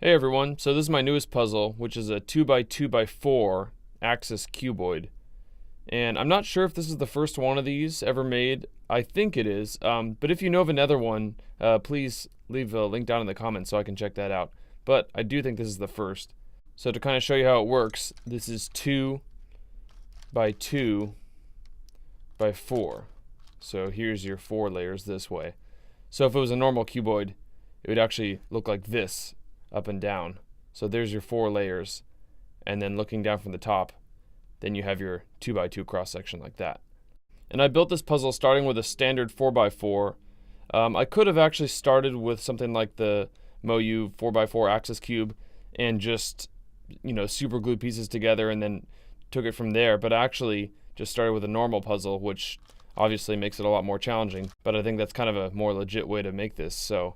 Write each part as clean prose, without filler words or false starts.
Hey everyone, so this is my newest puzzle, which is a 2x2x4 Axis Cuboid. And I'm not sure if this is the first one of these ever made. I think it is, but if you know of another one, please leave a link down in the comments so I can check that out. But I do think this is the first. So to kind of show you how it works, this is 2x2x4. So here's your 4 layers this way. So if it was a normal cuboid, it would actually look like this, up and down. So there's your 4 layers, and then looking down from the top, then you have your 2x2 cross section like that. And I built this puzzle starting with a standard 4x4. I could have actually started with something like the MoU 4x4 Axis Cube and just, super glued pieces together and then took it from there, but I actually just started with a normal puzzle, which obviously makes it a lot more challenging, but I think that's kind of a more legit way to make this. So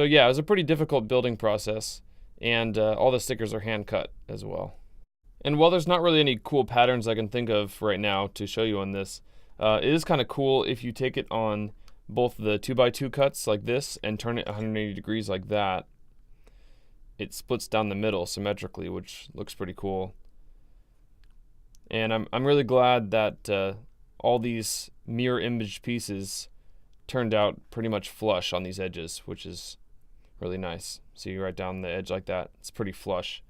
yeah, it was a pretty difficult building process, and all the stickers are hand cut as well. And while there's not really any cool patterns I can think of right now to show you on this, it is kind of cool if you take it on both the 2x2 cuts like this and turn it 180 degrees like that. It splits down the middle symmetrically, which looks pretty cool. And I'm really glad that all these mirror image pieces turned out pretty much flush on these edges, which is really nice. See right down the edge like that, it's pretty flush.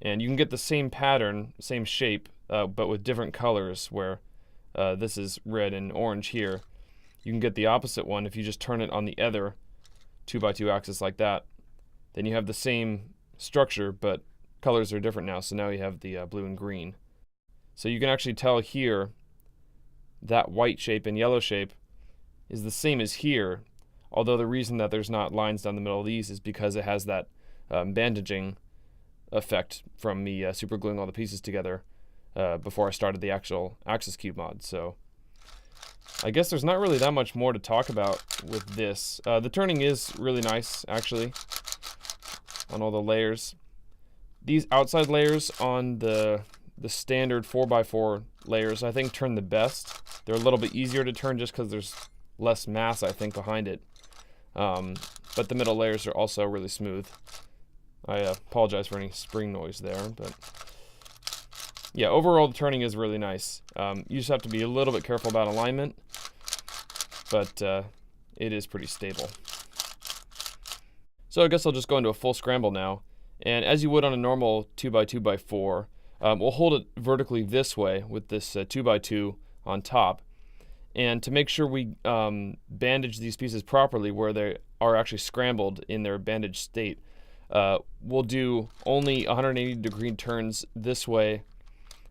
And you can get the same pattern, same shape, but with different colors, where this is red and orange here. You can get the opposite one if you just turn it on the other 2x2 axis like that. Then you have the same structure, but colors are different now, so now you have the blue and green. So you can actually tell here that white shape and yellow shape is the same as here, although the reason that there's not lines down the middle of these is because it has that bandaging effect from me super gluing all the pieces together before I started the actual Axis Cube mod. So I guess there's not really that much more to talk about with this. The turning is really nice, actually, on all the layers. These outside layers on the standard 4x4 layers, I think, turn the best. They're a little bit easier to turn just because there's less mass, I think, behind it. But the middle layers are also really smooth. I apologize for any spring noise there, but yeah, overall the turning is really nice. You just have to be a little bit careful about alignment, but it is pretty stable. So I guess I'll just go into a full scramble now, and as you would on a normal 2x2x4, we'll hold it vertically this way with this 2x2 on top. And to make sure we bandage these pieces properly where they are actually scrambled in their bandaged state, we'll do only 180 degree turns this way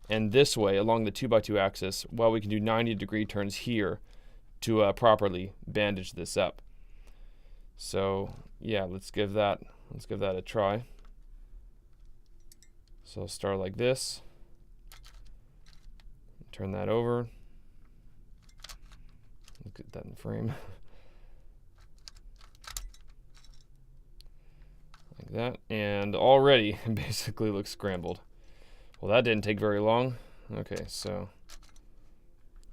and this way along the 2x2 axis, while we can do 90 degree turns here to properly bandage this up. So yeah, let's give that a try. So I'll start like this, turn that over. Look at that in frame. Like that, and already it basically looks scrambled. Well, that didn't take very long. Okay, so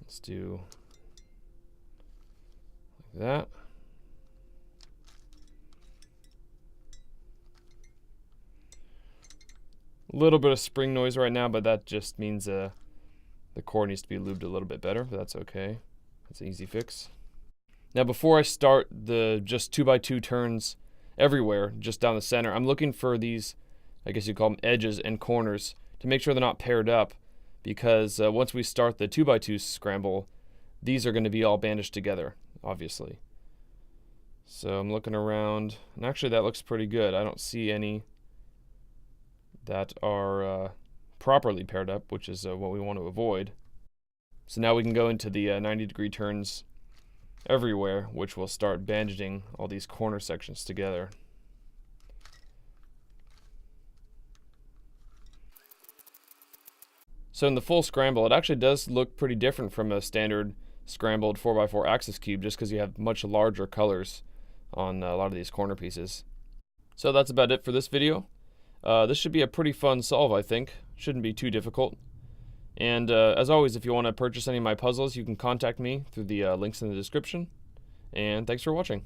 let's do like that. A little bit of spring noise right now, but that just means the core needs to be lubed a little bit better, but that's okay. That's an easy fix. Now before I start the just 2x2 turns everywhere, just down the center, I'm looking for these, I guess you'd call them edges and corners, to make sure they're not paired up, because once we start the 2x2 scramble, these are going to be all bandaged together, obviously. So I'm looking around, and actually that looks pretty good. I don't see any that are properly paired up, which is what we want to avoid. So now we can go into the 90 degree turns everywhere, which will start bandaging all these corner sections together. So in the full scramble, it actually does look pretty different from a standard scrambled 4x4 Axis Cube, just because you have much larger colors on a lot of these corner pieces. So that's about it for this video. This should be a pretty fun solve, I think. Shouldn't be too difficult. And as always, if you want to purchase any of my puzzles, you can contact me through the links in the description. And thanks for watching.